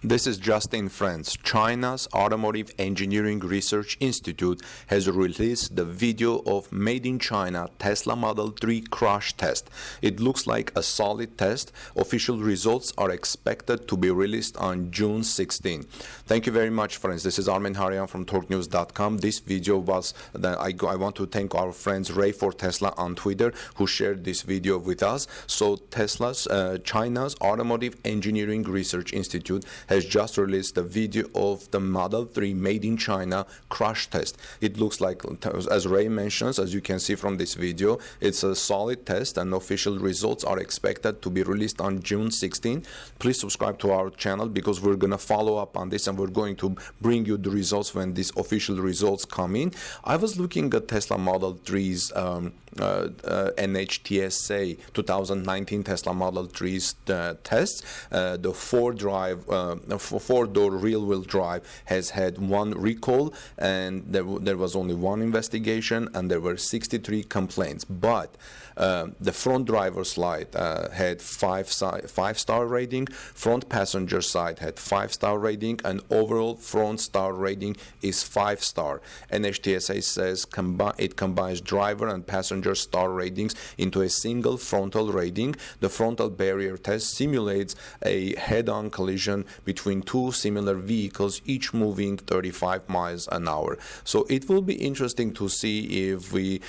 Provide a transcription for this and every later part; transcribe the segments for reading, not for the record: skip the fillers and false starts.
This is Justin Friends. China's Automotive Engineering Research Institute has released the video of Made in China Tesla Model 3 crash test. It looks like a solid test. Official results are expected to be released on June 16. Thank you very much, friends. This is Armen Harian from TorqueNews.com. This video was that I want to thank our friends Ray for Tesla on Twitter who shared this video with us. So China's Automotive Engineering Research Institute has just released a video of the Model 3 Made in China crash test. It looks like, as Ray mentions, as you can see from this video, it's a solid test and official results are expected to be released on June 16. Please subscribe to our channel because we're going to follow up on this and we're going to bring you the results when these official results come in. I was looking at Tesla Model 3's NHTSA 2019 Tesla Model 3's tests. The four-door rear-wheel drive has had one recall, and there was only one investigation, and there were 63 complaints. But the front driver's side had five-star rating, front passenger side had 5-star rating, and overall front star rating is 5-star. NHTSA says it combines driver and passenger star ratings into a single frontal rating. The frontal barrier test simulates a head-on collision between two similar vehicles, each moving 35 miles an hour. So it will be interesting to see if the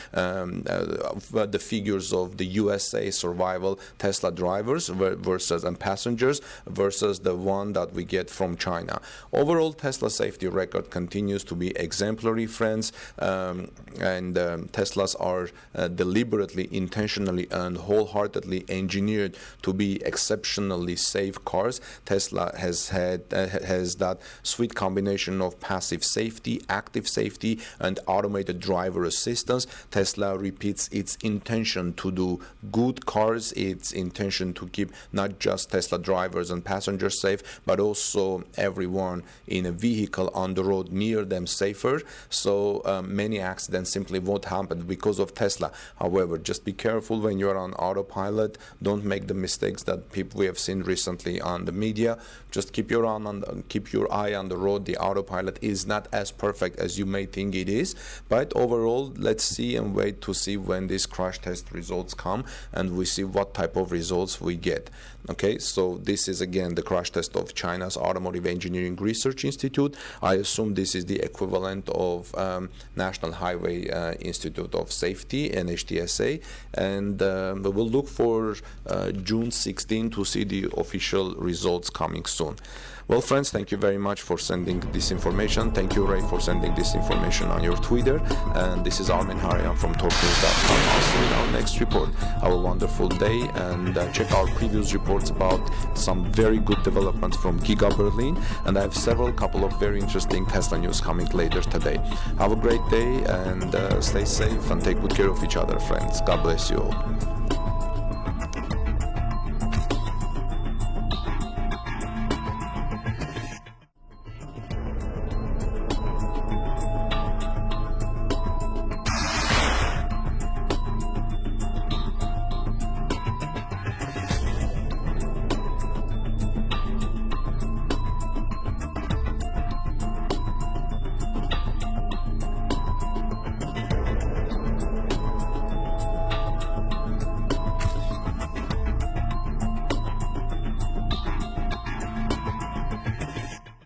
figures of the USA survival Tesla drivers versus and passengers versus the one that we get from China. Overall, Tesla safety record continues to be exemplary, friends, and Teslas are deliberately, intentionally, and wholeheartedly engineered to be exceptionally safe cars. Tesla has that sweet combination of passive safety, active safety, and automated driver assistance. Tesla repeats its intention to do good cars, its intention to keep not just Tesla drivers and passengers safe, but also everyone in a vehicle on the road near them safer. So many accidents simply won't happen because of Tesla. However, just be careful when you're on autopilot. Don't make the mistakes that we have seen recently on the media. Just keep your eye on the road. The autopilot is not as perfect as you may think it is, but overall, let's see and wait to see when these crash test results come and we see what type of results we get. Okay, so this is again the crash test of China's Automotive Engineering Research Institute. I assume this is the equivalent of National Highway Institute of Safety, NHTSA, and we'll look for June 16 to see the official results coming soon. Well, friends, thank you very much for sending this information. Thank you, Ray, for sending this information on your Twitter. And this is Armen Harian from TorqueNews.com. I'll see you in our next report. Have a wonderful day, and check our previous reports about some very good developments from Giga Berlin. And I have couple of very interesting Tesla news coming later today. Have a great day, and stay safe and take good care of each other, friends. God bless you all.